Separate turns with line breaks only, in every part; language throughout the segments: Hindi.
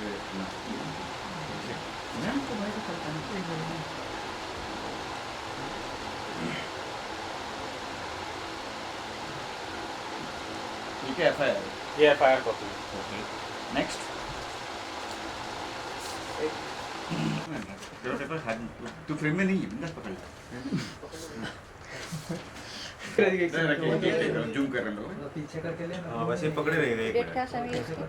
ठीक है, FIR
ये FIR कॉपी।
ओके नेक्स्ट तू फ्रेम में नहीं है, बस पकड़ ले। जूम कर रहे लोग
पीछे करके ले।
हाँ वैसे पकड़े रहेगा एक
डेट
मिनट।
का समय है इसकी?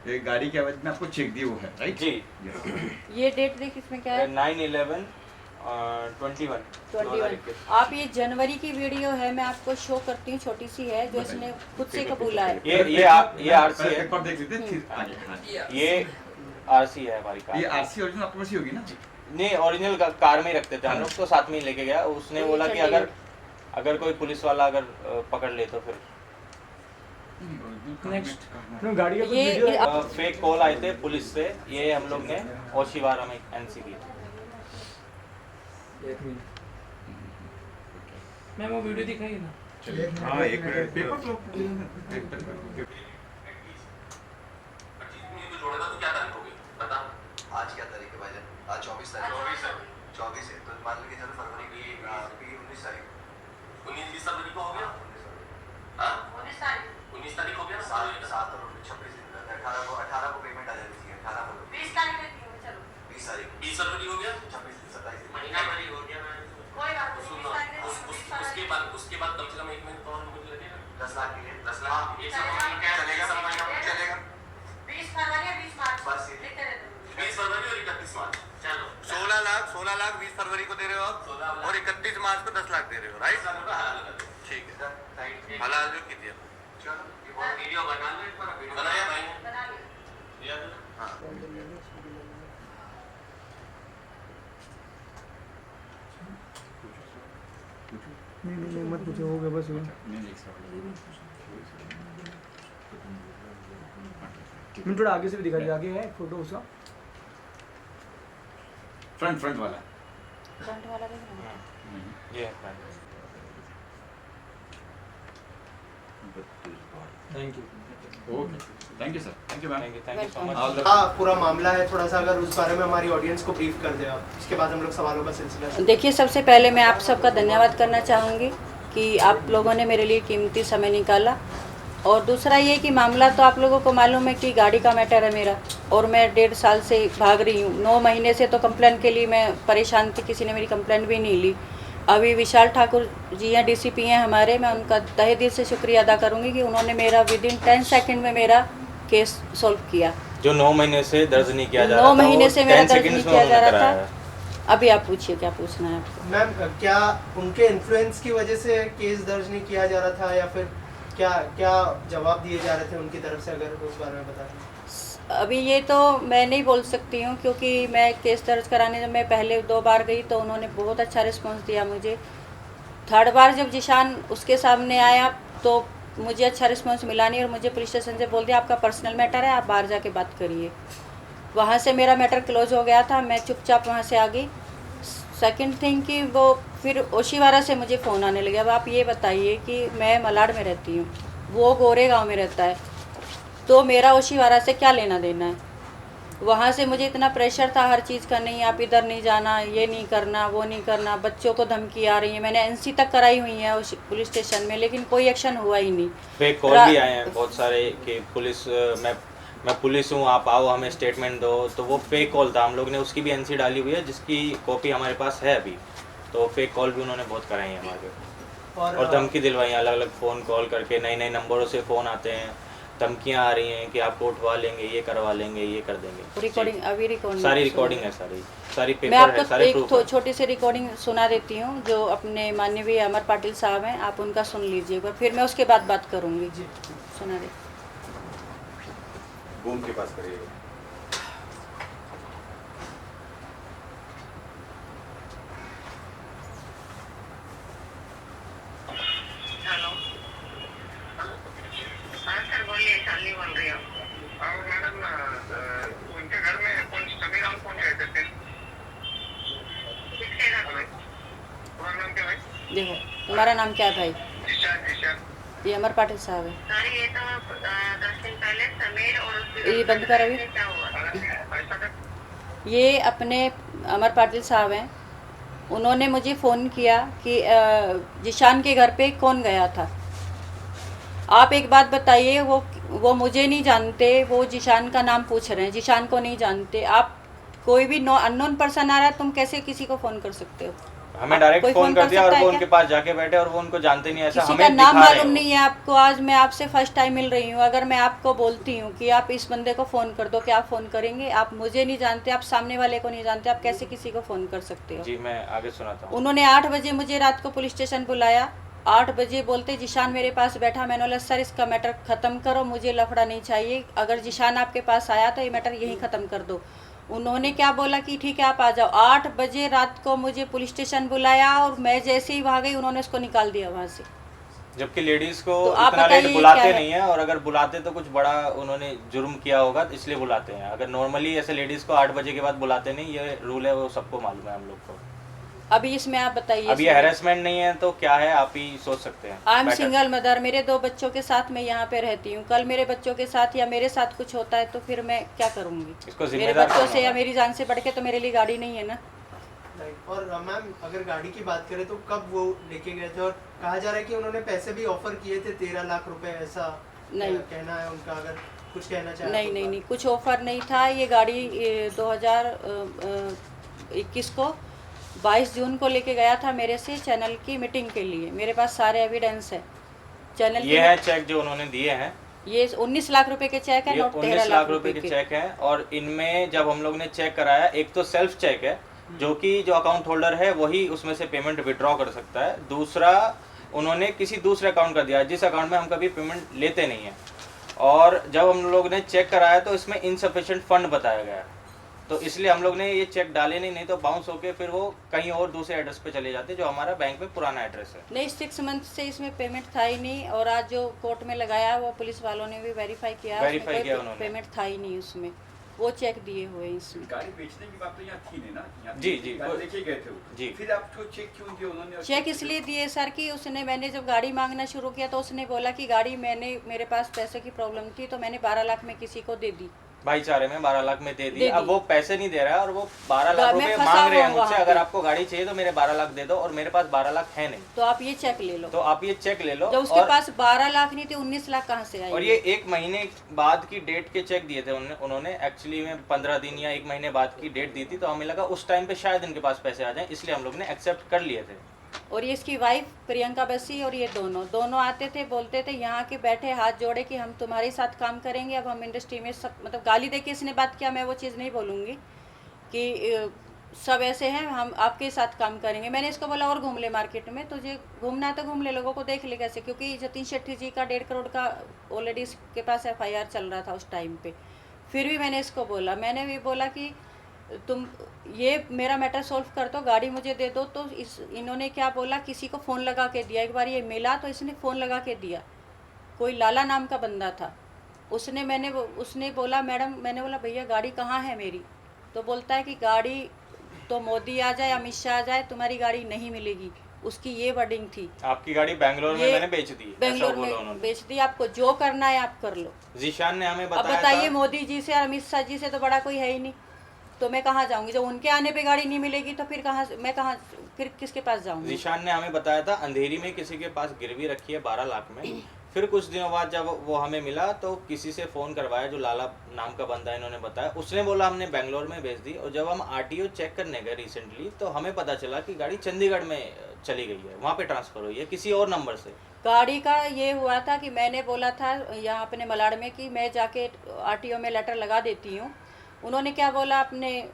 ये गाड़ी के आवाज में आपको चेक दिए वो है राइट
जी।
ये डेट देख इसमें क्या है?
9/11/21।
21। आप ये जनवरी की वीडियो है, मैं आपको शो करती हूँ, छोटी सी है जो इसने खुद से कबूला है।
ये RC है।
रिकॉर्ड देख लेते हैं फिर आगे। हाँ।
ये RC है हमारी कार।
ये RC ओरिजिनल आपके पास ही होगी ना?
नहीं, ओरिजिनल कार में ही रखते थे हम लोग, तो साथ में ही लेके गया। उसने बोला कि अगर कोई पुलिस वाला अगर पकड़ ले तो फिर
नेक्स्ट गाड़ी का
ये
फेक कॉल आए थे पुलिस से, ये हम लोग ने ओशिवारा में NC की।
मैं वो वीडियो दिखाई ना।
हाँ एक मिनट
पेपर लो।
आज क्या तारीख है भाईजान? आज 24 तारीख। 24 है तो मान लीजिए चलो फरवरी की 19 तारीख। 19 फरवरी को हो गया। हाँ 19 तारीख हो गया। 7 और 26 दिन 18 को पेमेंट आ जानी चाहिए। 18 को 20 तारीख 20 तारीख 20 फरवरी हो गया। 26 दिन 27 दिन महीना भर ही हो गया। कोई बात नहीं। उसके बाद कम से कम 1 महीने और मुझे लगेगा 10 लाख के लिए 10 लाख चलेगा 20 फरवरी 20 मार्च बस 20 फरवरी और 31 मार्च। चलो 16 लाख 20 फरवरी को दे रहे हो आप और 31 मार्च को 10 लाख दे रहे हो राइट? ठीक है हलाल जो कीजिए। चलो वीडियो बना लो एक बार। बनाया भाई बना लिया। हाँ
नहीं मत पूछो, हो गया बस हुआ। मैं थोड़ा आगे से भी दिखा दिया, आगे है फोटो उसका।
फ्रंट वाला
फ्रंट वाला देख रहे हैं?
ये
thank you.
Okay thank you sir, thank you ma'am,
thank you so much.
हाँ पूरा मामला है, थोड़ा सा अगर उस बारे में हमारी ऑडियंस को ब्रीफ कर दे आप, इसके बाद हम लोग सवालों का सिलसिला।
देखिए, सबसे पहले मैं आप सबका धन्यवाद करना चाहूँगी कि आप लोगों ने मेरे लिए कीमती समय निकाला। और दूसरा ये कि मामला तो आप लोगों को मालूम है कि गाड़ी का मैटर है मेरा, और मैं 1.5 साल से भाग रही हूँ। 9 महीने से तो कंप्लेंट के लिए मैं परेशान थी, किसी ने मेरी कंप्लेंट भी नहीं ली। अभी विशाल ठाकुर जी हैं, DCP हैं हमारे, मैं उनका तहे दिल से शुक्रिया अदा करूँगी कि उन्होंने मेरा विदिन 10 सेकेंड में मेरा केस सॉल्व किया।
जो 9 महीने से दर्ज नहीं किया जा रहा था,
9 महीने से मेरा दर्ज नहीं किया जा रहा था।
था।
अभी आप पूछिए क्या पूछना है आपको।
मैम क्या उनके इन्फ्लुएंस की वजह से केस दर्ज नहीं किया जा रहा था, या फिर क्या क्या जवाब दिए जा रहे थे उनकी तरफ से, अगर उस बारे में बता दें।
अभी ये तो मैं नहीं बोल सकती हूँ, क्योंकि मैं केस दर्ज कराने जब मैं पहले 2 बार गई तो उन्होंने बहुत अच्छा रिस्पांस दिया मुझे। 3rd बार जब जिशान उसके सामने आया तो मुझे अच्छा रिस्पांस मिला नहीं, और मुझे पुलिस स्टेशन से बोल दिया आपका पर्सनल मैटर है, आप बाहर जाके बात करिए। वहाँ से मेरा मैटर क्लोज हो गया था, मैं चुपचाप वहाँ से आ गई। सेकंड थिंग कि वो फिर ओशिवारा से मुझे फ़ोन आने लगे। अब आप ये बताइए कि मैं मलाड में रहती हूँ, वो गोरेगांव में रहता है, तो मेरा ओशिवारा से क्या लेना देना है। वहाँ से मुझे इतना प्रेशर था हर चीज़ का, नहीं आप इधर नहीं जाना, ये नहीं करना, वो नहीं करना, बच्चों को धमकी आ रही है। मैंने NC तक कराई हुई है उस पुलिस स्टेशन में, लेकिन कोई एक्शन हुआ ही नहीं।
फेक कॉल भी आए हैं बहुत सारे कि पुलिस मैं पुलिस हूँ, आप आओ हमें स्टेटमेंट दो। तो वो फेक कॉल था, हम लोग ने उसकी भी NC डाली हुई है, जिसकी कॉपी हमारे पास है अभी। तो फेक कॉल भी उन्होंने बहुत कराई है हमारे, और धमकी दिलवाई, अलग अलग फ़ोन कॉल करके नए नंबरों से फ़ोन आते हैं, धमकियाँ आ रही हैं कि आपको उठवा लेंगे, ये करवा लेंगे, ये कर देंगे।
रिकॉर्डिंग अभी रिकॉर्डिंग
सारी रिकॉर्डिंग है, सारी
मैं
पेपर है, सारे
आपको
प्रूफ
एक छोटी सी रिकॉर्डिंग सुना देती हूँ, जो अपने माननीय अमर पाटिल साहब हैं, आप उनका सुन लीजिए एक बार, फिर मैं उसके बाद बात करूँगी। सुना दे।
बूम के पास करिएगा।
हेलो, हाँ सर बोलिए, शालिनी बोल रही हूँ। मैडम उनके घर में सभी नाम कौन कहते थे? किसके घर में? तुम्हारा नाम क्या भाई?
देखो, तुम्हारा नाम क्या है भाई?
दिशा।
ये अमर पाटिल साहब है।
सर ये तो 10 दिन पहले समीर और उसकी
ये बंद कर अभी।
क्या हुआ?
ये अपने अमर पाटिल साहब हैं, उन्होंने मुझे फ़ोन किया कि जिशान के घर पे कौन गया था। आप एक बात बताइए, वो मुझे नहीं जानते, वो जिशान का नाम पूछ रहे हैं, जिशान को नहीं जानते। आप कोई भी अननोन पर्सन आ रहा है, तुम कैसे किसी को फ़ोन कर सकते हो?
हमें डायरेक्ट
कोई
फोन कर दिया और
सकता है
वो
क्या?
उनके पास जाके बैठे और वो उनको जानते नहीं, ऐसा
किसी
हमें
का नाम
दिखा रहे
मालूम
हो।
नहीं है आपको। आज मैं आपसे फर्स्ट टाइम मिल रही हूँ। अगर मैं आपको बोलती हूँ कि आप इस बंदे को फ़ोन कर दो, क्या आप फ़ोन करेंगे? आप मुझे नहीं जानते, आप सामने वाले को नहीं जानते, आप कैसे किसी को फ़ोन कर सकते हो?
जी मैं आगे सुनाता हूँ।
उन्होंने 8 बजे मुझे रात को पुलिस स्टेशन बुलाया। 8 बजे बोलते जिशान मेरे पास बैठा। मैंने बोला सर इसका मैटर ख़त्म करो, मुझे लफड़ा नहीं चाहिए। अगर जिशान आपके पास आया तो ये मैटर यहीं ख़त्म कर दो। उन्होंने क्या बोला कि ठीक है आप आ जाओ। 8 बजे रात को मुझे पुलिस स्टेशन बुलाया और मैं जैसे ही वहाँ गई उन्होंने उसको निकाल दिया वहाँ से।
जबकि लेडीज को
तो आप
इतना लेट
बताइए
बुलाते
क्या है?
नहीं है, और अगर बुलाते तो कुछ बड़ा उन्होंने जुर्म किया होगा तो इसलिए बुलाते हैं। अगर नॉर्मली ऐसे लेडीज को 8 बजे के बाद बुलाते नहीं, ये रूल है, वो सबको मालूम है हम लोग को।
अभी इसमें आप बताइए।
अब ये हैरेसमेंट नहीं है तो क्या है, आप ही सोच सकते हैं।
I am
Better।
Single mother, मेरे 2 बच्चों के साथ मैं यहाँ पे रहती हूँ। कल मेरे बच्चों के साथ या मेरे साथ कुछ होता है तो फिर मैं क्या करूँगी?
इसको
मेरे
जिम्मेदार
बच्चों
कौन
से या
होगा?
मेरी जान से बढ़ के तो मेरे लिए गाड़ी नहीं है ना।
राइट। और मैम अगर गाड़ी की बात करें तो कब वो लेके गए थे, और कहा जा रहा है कि उन्होंने पैसे भी ऑफर किए थे 13 लाख रुपए, ऐसा
नहीं।
कहना है उनका। अगर कुछ कहना चाहे
नहीं नहीं नहीं, कुछ ऑफर नहीं था। ये गाड़ी 2021 को 22 जून को लेके गया था मेरे से चैनल की मीटिंग के लिए। मेरे पास सारे एविडेंस है चैनल
ये है चेक जो उन्होंने दिए हैं,
ये 19 लाख रुपए के चेक है,
ये
नोट
19
13
लाख रुपए के चेक हैं। और इनमें जब हम लोग ने चेक कराया, एक तो सेल्फ चेक है जो कि जो अकाउंट होल्डर है वही उसमें से पेमेंट विड्रॉ कर सकता है। दूसरा उन्होंने किसी दूसरे अकाउंट का दिया जिस अकाउंट में हम कभी पेमेंट लेते नहीं हैं। और जब हम लोग ने चेक कराया तो इसमें इनसफिशिएंट फंड बताया गया, तो इसलिए हम लोग ने ये चेक डाले नहीं तो बाउंस होके फिर वो कहीं और दूसरे एड्रेस पे चले जाते जो हमारा बैंक में पुराना एड्रेस है।
नहीं, 6 मंथ से इसमें पेमेंट था ही नहीं। और आज जो कोर्ट में लगाया वो पुलिस वालों ने भी वेरीफाई किया,
वेरीफाई किया उन्होंने।
पेमेंट था ही नहीं उसमें, वो चेक दिए हुए हैं इसमें।
गाड़ी बेचने की बात तो यहाँ थी नहीं ना, यहाँ
जी, जी,
गाड़ी
वो-
लेके गए थे वो।
जी।
फिर आपको चेक क्यों दिया उन्होंने?
चेक इसलिए दिए सर कि उसने, मैंने जब गाड़ी मांगना शुरू किया तो उसने बोला कि गाड़ी मेरे पास पैसे की प्रॉब्लम थी तो मैंने 12 लाख में किसी को दे दी।
भाईचारे में 12 लाख में दे दी।
दे
अब
दी।
वो पैसे नहीं दे रहा है और वो 12 लाख
मैं
रुपए
फंसा
मांग रहे हैं
हुआ
मुझसे,
वहाँ
अगर
पे।
आपको गाड़ी चाहिए तो मेरे 12 लाख दे दो, और मेरे पास 12 लाख है नहीं,
तो आप ये चेक ले लो।
तो आप ये चेक ले लो।
जब उसके
और,
पास 12 लाख नहीं थे, 19 लाख कहाँ से आई?
और ये 1 महीने बाद की डेट के चेक दिए थे उन्होंने एक्चुअली में 15 दिन या 1 महीने बाद की डेट दी थी, तो हमें लगा उस टाइम पे शायद इनके पास पैसे आ जाएं, इसलिए हम लोग ने एक्सेप्ट कर लिए थे।
और ये इसकी वाइफ प्रियंका बसी और ये दोनों आते थे, बोलते थे यहाँ के बैठे हाथ जोड़े कि हम तुम्हारे साथ काम करेंगे। अब हम इंडस्ट्री में सब, मतलब गाली दे के इसने बात किया, मैं वो चीज़ नहीं बोलूँगी कि सब ऐसे हैं, हम आपके साथ काम करेंगे। मैंने इसको बोला और घूम ले मार्केट में, तुझे घूमना है तो घूम ले, लोगों को देख ले कैसे, क्योंकि जतिन शेट्टी जी का 1.5 करोड़ का ऑलरेडी इसके पास FIR चल रहा था उस टाइम पे। फिर भी मैंने इसको बोला, मैंने भी बोला कि तुम ये मेरा मैटर सॉल्व कर दो, गाड़ी मुझे दे दो। तो इन्होंने क्या बोला, किसी को फ़ोन लगा के दिया। एक बार ये मिला तो इसने फ़ोन लगा के दिया, कोई लाला नाम का बंदा था। उसने बोला मैडम, मैंने बोला भैया गाड़ी कहाँ है मेरी? तो बोलता है कि गाड़ी तो मोदी आ जाए, अमित शाह आ जाए, तुम्हारी गाड़ी नहीं मिलेगी। उसकी ये वर्डिंग थी।
आपकी गाड़ी बैंगलोर में मैंने बेच दी,
बेंगलोर
ऐसा बोला
में
उन्होंने।
बेच दी, आपको जो करना है आप कर लो।
जीशान ने हमें
अब
बताया
बताइए,
था,
मोदी जी से और अमित शाह जी से तो बड़ा कोई है ही नहीं, तो मैं कहाँ जाऊंगी? जब उनके आने पे गाड़ी नहीं मिलेगी तो फिर फिर किसके पास जाऊंगी?
जीशान ने हमें बताया था अंधेरी में किसी के पास गिरवी रखी है 12 लाख में। फिर कुछ दिनों बाद जब वो हमें मिला तो किसी से फ़ोन करवाया, जो लाला नाम का बंदा है, इन्होंने बताया, उसने बोला हमने बेंगलोर में भेज दी। और जब हम RTO चेक करने गए रिसेंटली तो हमें पता चला कि गाड़ी चंडीगढ़ में चली गई है, वहाँ पे ट्रांसफ़र हुई है किसी और नंबर से।
गाड़ी का ये हुआ था कि मैंने बोला था यहाँ अपने मलाड में कि मैं जाके RTO में लेटर लगा देती हूँ। उन्होंने क्या बोला, अपने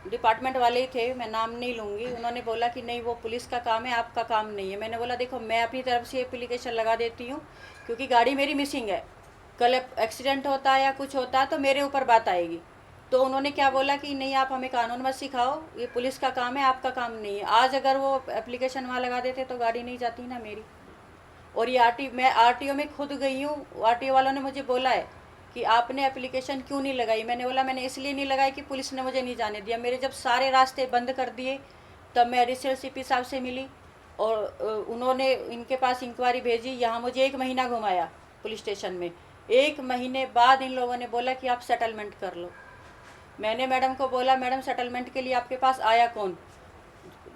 डिपार्टमेंट वाले ही थे, मैं नाम नहीं लूँगी, उन्होंने बोला कि नहीं वो पुलिस का काम है, आपका काम नहीं है। मैंने बोला देखो मैं अपनी तरफ से एप्लीकेशन लगा देती हूँ, क्योंकि गाड़ी मेरी मिसिंग है, कल एक्सीडेंट होता है या कुछ होता है तो मेरे ऊपर बात आएगी। तो उन्होंने क्या बोला कि नहीं आप हमें कानून मत सिखाओ, ये पुलिस का काम है, आपका काम नहीं है। आज अगर वो एप्लीकेशन वहाँ लगा देते तो गाड़ी नहीं जाती ना मेरी। और ये मैं RTO में खुद गई हूँ, RTO वालों ने मुझे बोला है कि आपने एप्लीकेशन क्यों नहीं लगाई? मैंने बोला मैंने इसलिए नहीं लगाई कि पुलिस ने मुझे नहीं जाने दिया। मेरे जब सारे रास्ते बंद कर दिए तब मैं एडिशनल CP साहब से मिली, और उन्होंने इनके पास इंक्वायरी भेजी, यहाँ मुझे 1 महीना घुमाया पुलिस स्टेशन में। 1 महीने बाद इन लोगों ने बोला कि आप सेटलमेंट कर लो। मैंने मैडम को बोला, मैडम सेटलमेंट के लिए आपके पास आया कौन?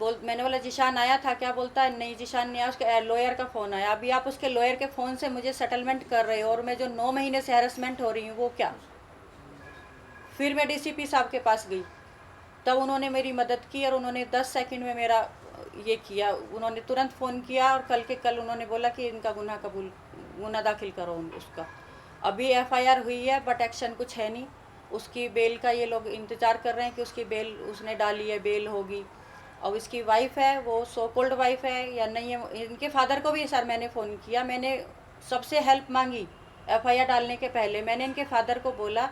मैंने बोला जिशान आया था क्या? बोलता है नहीं जिशान नहीं आया, उसके लॉयर का फ़ोन आया। अभी आप उसके लॉयर के फ़ोन से मुझे सेटलमेंट कर रहे हो और मैं जो 9 महीने से हैरेसमेंट हो रही हूँ वो क्या? फिर मैं डीसीपी साहब के पास गई, तब उन्होंने मेरी मदद की और उन्होंने 10 सेकंड में मेरा ये किया। उन्होंने तुरंत फ़ोन किया और कल के कल उन्होंने बोला कि इनका गुनाह दाखिल करो उसका। अभी एफआईआर हुई है बट एक्शन कुछ है नहीं। उसकी बेल का ये लोग इंतज़ार कर रहे हैं कि उसकी बेल उसने डाली है, बेल होगी। और इसकी वाइफ है, वो सो कॉल्ड वाइफ है या नहीं है। इनके फादर को भी सर मैंने फ़ोन किया, मैंने सबसे हेल्प मांगी एफआईआर डालने के पहले। मैंने इनके फादर को बोला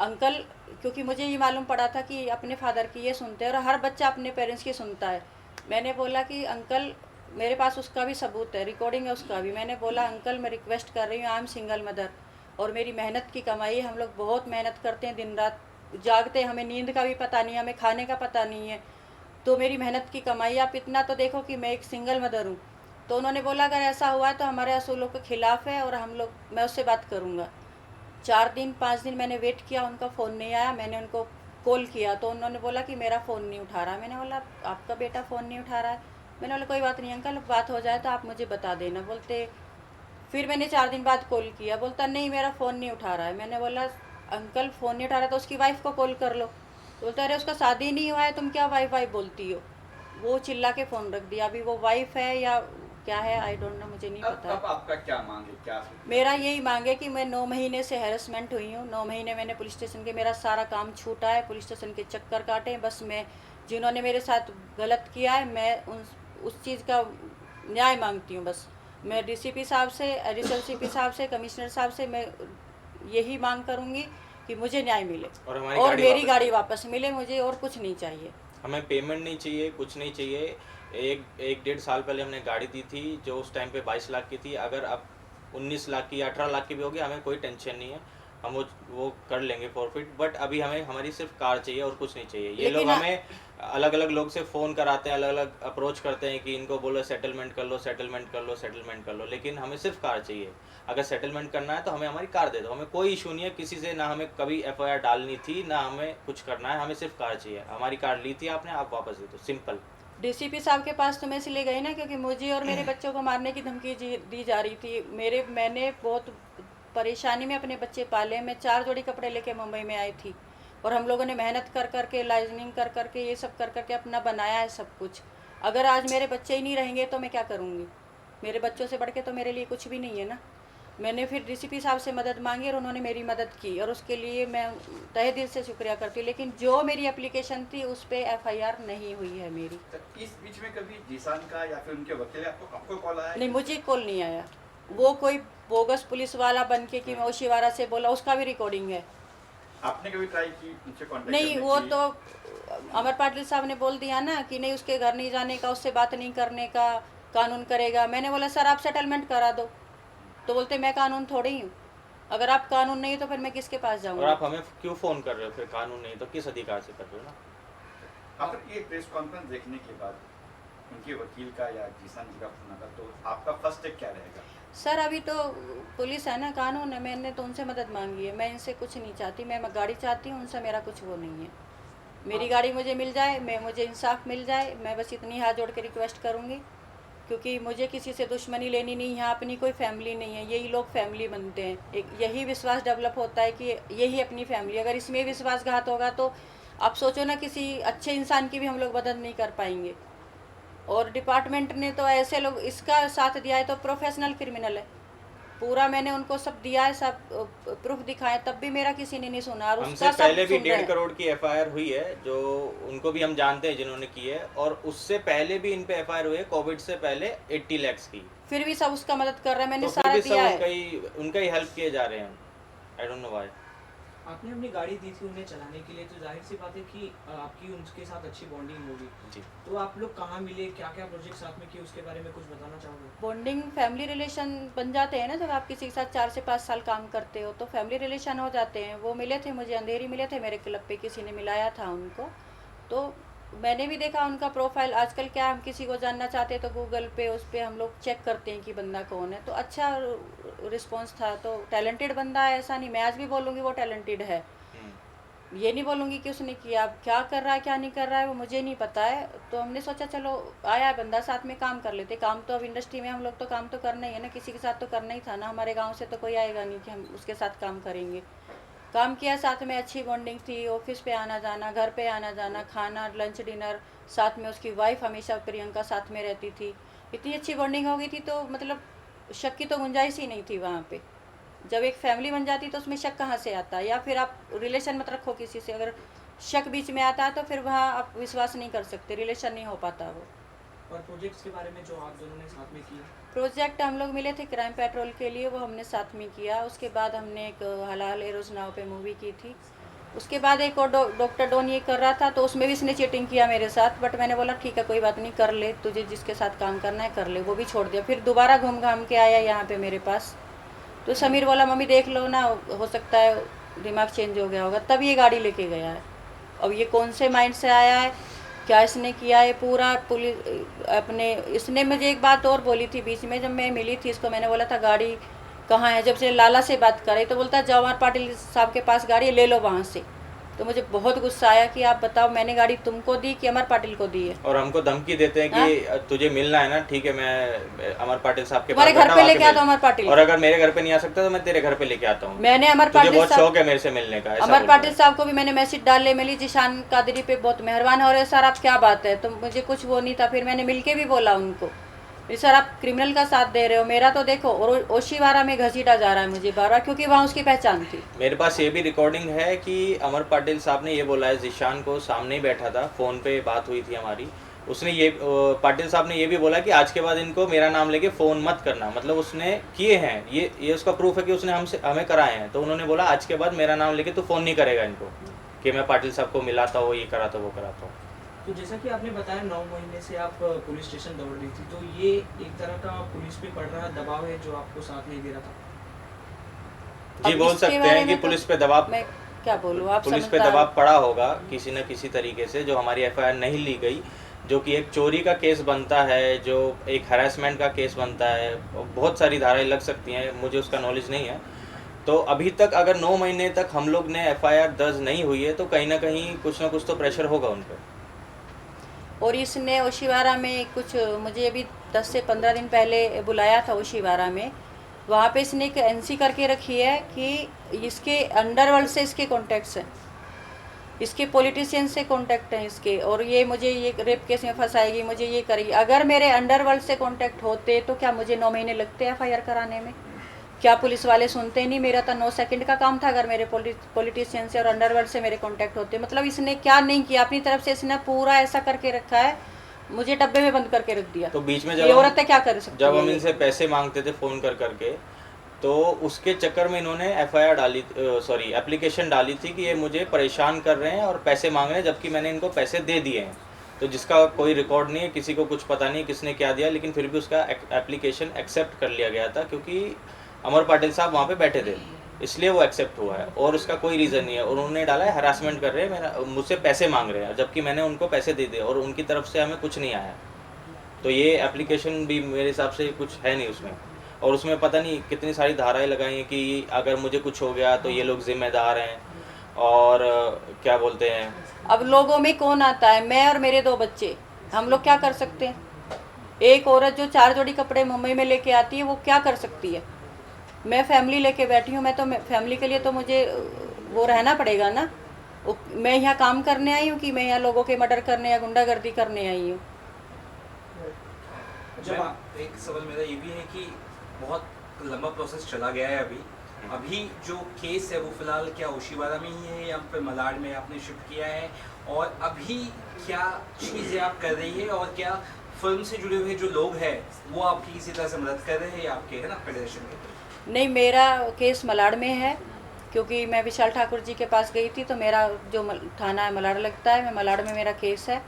अंकल, क्योंकि मुझे ये मालूम पड़ा था कि अपने फादर की ये सुनते हैं और हर बच्चा अपने पेरेंट्स की सुनता है। मैंने बोला कि अंकल, मेरे पास उसका भी सबूत है, रिकॉर्डिंग है उसका भी। मैंने बोला अंकल मैं रिक्वेस्ट कर रही हूँ, आई एम सिंगल मदर और मेरी मेहनत की कमाई, हम लोग बहुत मेहनत करते हैं, दिन रात जागते, हमें नींद का भी पता नहीं है, हमें खाने का पता नहीं है, तो मेरी मेहनत की कमाई, आप इतना तो देखो कि मैं एक सिंगल मदर हूँ। तो उन्होंने बोला अगर ऐसा हुआ तो हमारे असूलों के ख़िलाफ़ है और मैं उससे बात करूँगा। 4 दिन 5 दिन मैंने वेट किया, उनका फ़ोन नहीं आया। मैंने उनको कॉल किया तो उन्होंने बोला कि मेरा फ़ोन नहीं उठा रहा है। मैंने बोला आपका बेटा फ़ोन नहीं उठा रहा है? मैंने बोला कोई बात नहीं अंकल, बात हो जाए तो आप मुझे बता देना। बोलते फिर मैंने 4 दिन बाद कॉल किया, बोलता नहीं मेरा फ़ोन नहीं उठा रहा है। मैंने बोला अंकल फ़ोन नहीं उठा रहा तो उसकी वाइफ को कॉल कर लो। बोलता अरे उसका शादी नहीं हुआ है, तुम क्या वाइफ बोलती हो? वो चिल्ला के फ़ोन रख दिया। अभी वो वाइफ है या क्या है आई डोंट नो, मुझे नहीं पता।
अब आपका क्या मांगे, क्या?
मेरा यही मांगे कि मैं 9 महीने से हैरेसमेंट हुई हूँ। 9 महीने मैंने पुलिस स्टेशन के, मेरा सारा काम छूटा है, पुलिस स्टेशन के चक्कर काटे हैं। बस मैं जिन्होंने मेरे साथ गलत किया है मैं उस चीज़ का न्याय मांगती हूँ। बस मैं डीसीपी साहब से, एडिशनल सीपी साहब से, कमिश्नर साहब से मैं यही मांग करूँगी कि मुझे न्याय मिले और मेरी गाड़ी वापस मिले, मुझे और कुछ नहीं चाहिए।
हमें पेमेंट नहीं चाहिए, कुछ नहीं चाहिए। एक 1.5 साल पहले हमने गाड़ी दी थी जो उस टाइम पे 22 लाख की थी। अगर अब 19 लाख की या 18 लाख की भी होगी हमें कोई टेंशन नहीं है, हम वो कर लेंगे फॉरफिट। बट अभी हमें हमारी सिर्फ कार चाहिए और कुछ नहीं चाहिए। ये लोग हमें अलग अलग लोग से फ़ोन कराते हैं, अलग अलग अप्रोच करते हैं कि इनको बोलो सेटलमेंट कर लो, सेटलमेंट कर लो, सेटलमेंट कर लो, लेकिन हमें सिर्फ कार चाहिए। अगर सेटलमेंट करना है तो हमें हमारी कार दे दो, हमें कोई इशू नहीं है किसी से, ना हमें कभी एफआईआर डालनी थी ना हमें कुछ करना है, हमें सिर्फ कार चाहिए। हमारी कार ली थी आपने, आप वापस दे दो, सिंपल।
डीसीपी साहब के पास तो मैं इसलिए गई ना क्योंकि मुझे और मेरे बच्चों को मारने की धमकी दी जा रही थी। मैंने बहुत परेशानी में अपने बच्चे पाले। मैं 4 जोड़ी कपड़े लेके मुंबई में आई थी और हम लोगों ने मेहनत कर करके, लाइजनिंग कर करके, ये सब कर करके अपना बनाया है सब कुछ। अगर आज मेरे बच्चे ही नहीं रहेंगे तो मैं क्या करूँगी? मेरे बच्चों से बढ़ के तो मेरे लिए कुछ भी नहीं है ना। मैंने फिर डीसीपी साहब से मदद मांगी और उन्होंने मेरी मदद की और उसके लिए मैं तहे दिल से शुक्रिया करती हूँ। लेकिन जो मेरी एप्लीकेशन थी उस पर एफआईआर नहीं हुई है मेरी।
तो इस बीच में कभी जिशान का या फिर उनके वकील आपको कॉल आया?
नहीं, मुझे कॉल नहीं आया। वो कोई बोगस पुलिस वाला बन के कि मैं ओशीवारा से बोला, उसका भी रिकॉर्डिंग है।
आपने कभी ट्राई की उनसे कांटेक्ट
नहीं,
करने
वो
की?
तो अमर पाटिल साहब ने बोल दिया ना कि नहीं उसके घर नहीं जाने का, उससे बात नहीं करने का, कानून करेगा। मैंने बोला सर आप सेटलमेंट करा दो, तो बोलते मैं कानून थोड़ी हूँ। अगर आप कानून नहीं हो तो फिर मैं किसके पास
और
जाऊँगा?
आप हमें क्यों फ़ोन कर रहे हो? फिर कानून नहीं तो किस अधिकार से कर रहे हो ना?
आखिर ये प्रेस कॉन्फ्रेंस देखने के बाद उनके वकील का या जिशान जी का फोन आता तो आपका फर्स्ट स्टेप क्या रहेगा?
सर अभी तो पुलिस है ना, कानून है, मैंने तो उनसे मदद मांगी है। मैं इनसे कुछ नहीं चाहती, मैं गाड़ी चाहती हूँ, उनसे मेरा कुछ वो नहीं है। मेरी गाड़ी मुझे मिल जाए, मुझे इंसाफ मिल जाए, मैं बस इतनी हाथ जोड़ के रिक्वेस्ट करूँगी। क्योंकि मुझे किसी से दुश्मनी लेनी नहीं, यहाँ अपनी कोई फैमिली नहीं है, यही लोग फैमिली बनते हैं। एक यही विश्वास डेवलप होता है कि यही अपनी फैमिली। अगर इसमें विश्वासघात होगा तो आप सोचो ना, किसी अच्छे इंसान की भी हम लोग मदद नहीं कर पाएंगे। और डिपार्टमेंट ने तो ऐसे लोग इसका साथ दिया है तो प्रोफेशनल क्रिमिनल है पूरा। मैंने उनको सब दिया है, सब प्रूफ दिखाए, तब भी मेरा किसी ने नहीं सुना। और
हमसे पहले भी 1.5 करोड़ की एफआईआर हुई है, जो उनको भी हम जानते हैं जिन्होंने की है, और उससे पहले भी इन पे एफआईआर हुई है कोविड से पहले 80 लाख की।
फिर भी सब उसका मदद कर रहे हैं, मैंने
तो
सारा दिया है।
उनका ही हेल्प किए जा रहे हैं। I don't know why.
आपने अपनी गाड़ी दी थी उन्हें चलाने के लिए, तो जाहिर सी बात है कि आपकी उनके साथ अच्छी बॉन्डिंग होगी
जी।
तो आप लोग कहाँ मिले, क्या क्या प्रोजेक्ट साथ में किए, उसके बारे में कुछ बताना चाहोगे?
बॉन्डिंग, फैमिली रिलेशन बन जाते हैं ना जब आप किसी के साथ 4 से 5 साल काम करते हो, तो फैमिली रिलेशन हो जाते हैं। वो मिले थे मुझे, अंधेरी मिले थे मेरे क्लब पे, किसी ने मिलाया था उनको, तो मैंने भी देखा उनका प्रोफाइल। आजकल क्या हम किसी को जानना चाहते हैं तो गूगल पे उस पे हम लोग चेक करते हैं कि बंदा कौन है, तो अच्छा रिस्पांस था। तो टैलेंटेड बंदा है, ऐसा नहीं, मैं आज भी बोलूँगी वो टैलेंटेड है, ये नहीं बोलूँगी कि उसने किया। अब क्या कर रहा है क्या नहीं कर रहा है वो मुझे नहीं पता है। तो हमने सोचा चलो आया है बंदा, साथ में काम कर लेते। काम तो अब इंडस्ट्री में हम लोग तो काम तो करना ही है ना, किसी के साथ तो करना ही था ना। हमारे गांव से तो कोई आएगा नहीं कि हम उसके साथ काम करेंगे। काम किया, साथ में अच्छी बॉन्डिंग थी, ऑफिस पे आना जाना, घर पे आना जाना, खाना लंच डिनर साथ में। उसकी वाइफ हमेशा प्रियंका साथ में रहती थी, इतनी अच्छी बॉन्डिंग हो गई थी। तो मतलब शक की तो गुंजाइश ही नहीं थी वहाँ पे। जब एक फैमिली बन जाती तो उसमें शक कहाँ से आता है, या फिर आप रिलेशन मत रखो किसी से, अगर शक बीच में आता है तो फिर वहाँ आप विश्वास नहीं कर सकते, रिलेशन नहीं हो पाता वो।
और प्रोजेक्ट्स के बारे में जो आप दोनों ने साथ में किया?
प्रोजेक्ट हम लोग मिले थे क्राइम पेट्रोल के लिए, वो हमने साथ में किया। उसके बाद हमने एक हलाल एरोज नाव पे मूवी की थी। उसके बाद एक और डॉक्टर डॉन ये कर रहा था, तो उसमें भी इसने चीटिंग किया मेरे साथ। बट मैंने बोला ठीक है कोई बात नहीं, कर ले, तुझे जिसके साथ काम करना है कर ले। वो भी छोड़ दिया। फिर दोबारा घूम घाम के आया यहाँ पे मेरे पास। तो समीर बोला मम्मी देख लो ना, हो सकता है दिमाग चेंज हो गया होगा, तब ये गाड़ी लेके गया है। अब ये कौन से माइंड से आया है, क्या इसने किया है पूरा पुलिस अपने। इसने मुझे एक बात और बोली थी बीच में, जब मैं मिली थी इसको, मैंने बोला था गाड़ी कहाँ है, जब से लाला से बात करे तो बोलता है जवाहर पाटिल साहब के पास गाड़ी है, ले लो वहाँ से। तो मुझे बहुत गुस्सा आया कि आप बताओ मैंने गाड़ी तुमको दी कि अमर पाटिल को दी है।
और हमको धमकी देते हैं कि तुझे मिलना है ना, ठीक है मैं अमर पाटिल साहब के
तुम्हारे घर पे लेके आता हूँ अमर पाटिल,
और अगर मेरे घर पे नहीं आ सकता तो मैं तेरे घर पे लेके आता हूँ।
मैंने अमर
तुझे
पाटिल
बहुत शौक है मेरे से मिलने का।
अमर पाटिल साहब को भी मैंने मैसेज डाले, मिली जीशान कादरी पे बहुत मेहरबान हो रहे सर आप, क्या बात है। तो मुझे कुछ वो नहीं था। फिर मैंने मिलके भी बोला उनको सर आप क्रिमिनल का साथ दे रहे हो, मेरा तो देखो। और ओशीवारा में घसीटा जा रहा है मुझे बार-बार, क्योंकि वहाँ उसकी पहचान थी।
मेरे पास ये भी रिकॉर्डिंग है कि अमर पाटिल साहब ने ये बोला है, जीशान को सामने ही बैठा था, फ़ोन पे बात हुई थी हमारी, उसने ये पाटिल साहब ने ये भी बोला कि आज के बाद इनको मेरा नाम लेके फ़ोन मत करना। मतलब उसने किए हैं, ये उसका प्रूफ है कि उसने हमें कराए हैं। तो उन्होंने बोला आज के बाद मेरा नाम लेके तो फ़ोन नहीं करेगा इनको, कि मैं पाटिल साहब को मिलाता हूँ, ये कराता वो कराता हूँ।
तो जैसा कि आपने बताया 9 महीने से आप पुलिस स्टेशन दौड़ रही थी, तो ये एक तरह का पुलिस पे पड़ रहा दबाव है जो आपको साथ नहीं दे रहा था?
जी बोल सकते हैं कि पुलिस पे दबाव,
मैं क्या बोलूँ, आप
पुलिस पे दबाव पड़ा होगा किसी न किसी तरीके से, जो हमारी एफआईआर नहीं ली गई, जो कि एक चोरी का केस बनता है, जो एक हैरेसमेंट का केस बनता है, बहुत सारी धाराएं लग सकती हैं, मुझे उसका नॉलेज नहीं है। तो अभी तक अगर 9 महीने तक हम लोग ने एफआईआर दर्ज नहीं हुई है तो कहीं ना कहीं कुछ ना कुछ तो प्रेशर होगा उन पर।
और इसने ओशीवारा में कुछ, मुझे अभी 10 से 15 दिन पहले बुलाया था ओशीवारा में। वहाँ पे इसने एक एनसी करके रखी है कि इसके अंडरवर्ल्ड से इसके कॉन्टैक्ट्स हैं, इसके पॉलिटिशियन से कॉन्टैक्ट हैं इसके, और ये मुझे ये रेप केस में फंसाएगी, मुझे ये करेगी। अगर मेरे अंडरवर्ल्ड से कॉन्टैक्ट होते तो क्या मुझे 9 महीने लगते एफआईआर कराने में? क्या पुलिस वाले सुनते नहीं? मेरा तो 9 सेकंड का काम था अगर मेरे पॉलिटिशियन से और अंडरवर्ल्ड से मेरे कांटेक्ट होते। मतलब इसने क्या नहीं किया अपनी तरफ से, इसने पूरा ऐसा करके रखा है, मुझे डब्बे में बंद करके रख दिया।
तो बीच में
ये औरतें क्या कर सकती
जब
है?
हम इनसे पैसे मांगते थे फ़ोन कर करके, तो उसके चक्कर में इन्होंने एफआईआर डाली, सॉरी एप्लीकेशन डाली थी कि ये मुझे परेशान कर रहे हैं और पैसे मांग रहे हैं, जबकि मैंने इनको पैसे दे दिए हैं। तो जिसका कोई रिकॉर्ड नहीं है, किसी को कुछ पता नहीं किसने क्या दिया, लेकिन फिर भी उसका एप्लीकेशन एक्सेप्ट कर लिया गया था, क्योंकि अमर पाटिल साहब वहाँ पे बैठे थे, इसलिए वो एक्सेप्ट हुआ है। और उसका कोई रीज़न नहीं है। और उन्होंने डाला है हरासमेंट कर रहे हैं, मेरा मुझसे पैसे मांग रहे हैं, जबकि मैंने उनको पैसे दे दिए और उनकी तरफ से हमें कुछ नहीं आया। तो ये एप्लीकेशन भी मेरे हिसाब से कुछ है नहीं उसमें। और उसमें पता नहीं कितनी सारी धाराएं लगाई हैं कि अगर मुझे कुछ हो गया तो ये लोग जिम्मेदार हैं, और क्या बोलते हैं।
अब लोगों में कौन आता है? मैं और मेरे 2 बच्चे, हम लोग क्या कर सकते हैं? एक औरत जो 4 जोड़ी कपड़े मुंबई में लेके आती है वो क्या कर सकती है? मैं फैमिली लेके बैठी हूँ, मैं तो फैमिली के लिए तो मुझे वो रहना पड़ेगा ना। मैं यहाँ काम करने आई हूँ कि मैं यहाँ लोगों के मर्डर करने या गुंडागर्दी करने आई हूँ?
जब एक सवाल मेरा ये भी है कि बहुत लंबा प्रोसेस चला गया है अभी जो केस है वो फिलहाल क्या ओशीवारा में ही है या फिर मलाड में आपने शिफ्ट किया है, और अभी क्या चीज़ें आप कर रही है, और क्या फिल्म से जुड़े हुए जो लोग हैं वो आपकी किसी तरह से मदद कर रहे हैं या आपके है ना फेडरेशन के?
नहीं, मेरा केस मलाड में है, क्योंकि मैं विशाल ठाकुर जी के पास गई थी, तो मेरा जो थाना है मलाड लगता है, मैं मलाड में मेरा केस है।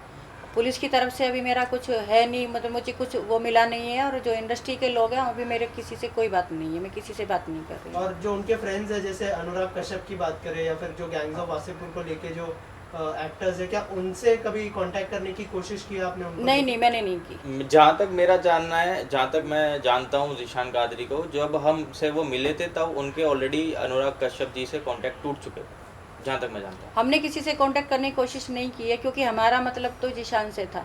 पुलिस की तरफ से अभी मेरा कुछ है नहीं, मतलब मुझे कुछ वो मिला नहीं है। और जो इंडस्ट्री के लोग हैं अभी मेरे किसी से कोई बात नहीं है, मैं किसी से बात नहीं कर रही।
और जो उनके फ्रेंड्स हैं, जैसे अनुराग कश्यप की बात करें या फिर जो गैंग्स ऑफ वासेपुर को लेके जो एक्टर्स है, क्या उनसे कभी कांटेक्ट करने की कोशिश की आपने उनको?
नहीं नहीं, मैंने नहीं की।
जहाँ तक मेरा जानना है, जहाँ तक मैं जानता हूँ ज़ीशान कादरी को, जब हमसे वो मिले थे तब उनके ऑलरेडी अनुराग कश्यप जी से कांटेक्ट टूट चुके थे, जहाँ तक मैं जानता हूँ।
हमने किसी से कांटेक्ट करने की कोशिश नहीं की है, क्योंकि हमारा मतलब तो ज़ीशान से था,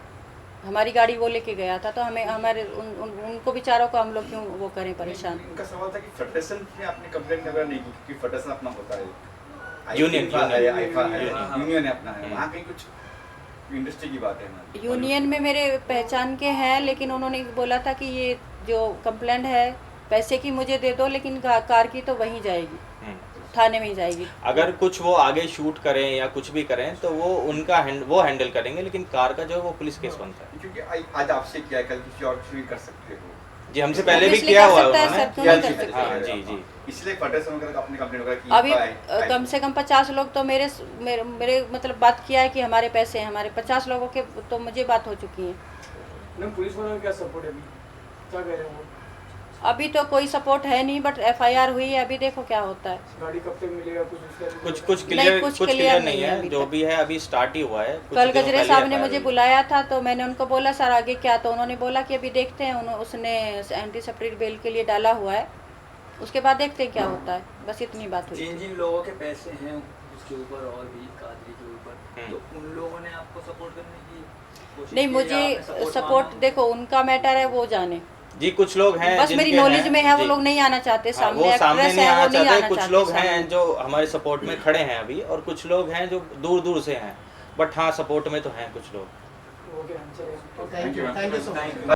हमारी गाड़ी वो लेके गया था, तो हमें हमारे उनको बेचारों को हम लोग क्यों वो करें परेशान।
उनका सवाल था कि फेडरेशन ने आपने कंप्लेंट वगैरह नहीं की, क्योंकि फेडरेशन अपना होता है,
यूनियन
यूनियन अपना है, वहाँ कहीं कुछ इंडस्ट्री की बात है ना।
यूनियन में मेरे पहचान के हैं, लेकिन उन्होंने बोला था कि ये जो कंप्लेंट है पैसे की मुझे दे दो, लेकिन कार की तो वहीं जाएगी, थाने में ही जाएगी।
अगर कुछ वो आगे शूट करें या कुछ भी करें तो वो उनका वो हैंडल करेंगे, लेकिन कार का जो है वो पुलिस केस बनता है।
क्योंकि आज आपसे किया है, कल किसी और से भी कर सकते हो
जी, हमसे पहले भी
Obviously
किया
कर
हुआ है
सकता है
उन्होंने।
सर, क्यों नहीं कर सकते?
हाँ जी जी।
इसलिए फेडरेशन वगैरह अपनी कंप्लेंट वगैरह की।
अभी कम से कम 50 लोग तो मेरे मतलब बात किया है कि हमारे पैसे हैं, हमारे 50 लोगों के तो मुझे बात हो चुकी है।
मैम पुलिस वालों का क्या सपोर्ट है अभी, क्या कह रहे हैं वो?
अभी तो कोई सपोर्ट है नहीं, बट FIR हुई है, अभी देखो क्या होता है।
गाड़ी कब तक मिलेगा कुछ उसका?
कुछ
नहीं, कुछ
क्लियर
clear
नहीं है,
अभी
जो
तक।
भी है अभी स्टार्ट ही हुआ है। कुछ
कल
दिनों
गजरे
पहले
साहब ने
FIR
मुझे
हुई।
बुलाया था, तो मैंने उनको बोला सर आगे क्या, तो उन्होंने बोला कि अभी देखते हैं, उसने एंटी सेप्टिक बेल के लिए डाला हुआ है, उसके बाद देखते हैं क्या होता है, बस इतनी बात हुई।
जिन लोगों के पैसे हैं उसके ऊपर और भी कादरी के ऊपर, तो उन लोगों ने आपको सपोर्ट करने की कोशिश
नहीं,
की या
मुझे
आपने
सपोर्ट
माना?
देखो उनका मैटर है, वो जाने।
जी कुछ लोग हैं
बस मेरी
जिनके
नॉलेज
हैं,
में है, वो
जी।
लोग नहीं आना चाहते
हाँ,
सामने,
वो सामने
एक्ट्रेस
नहीं
है
आना
वो नहीं
चाहते।
आना
कुछ
चाहते
लोग
सामने।
हैं जो हमारे सपोर्ट में खड़े हैं अभी, और कुछ लोग हैं जो दूर दूर से हैं, बट हाँ सपोर्ट में तो हैं कुछ लोग।
ओके, चलिए।
Thank you so much.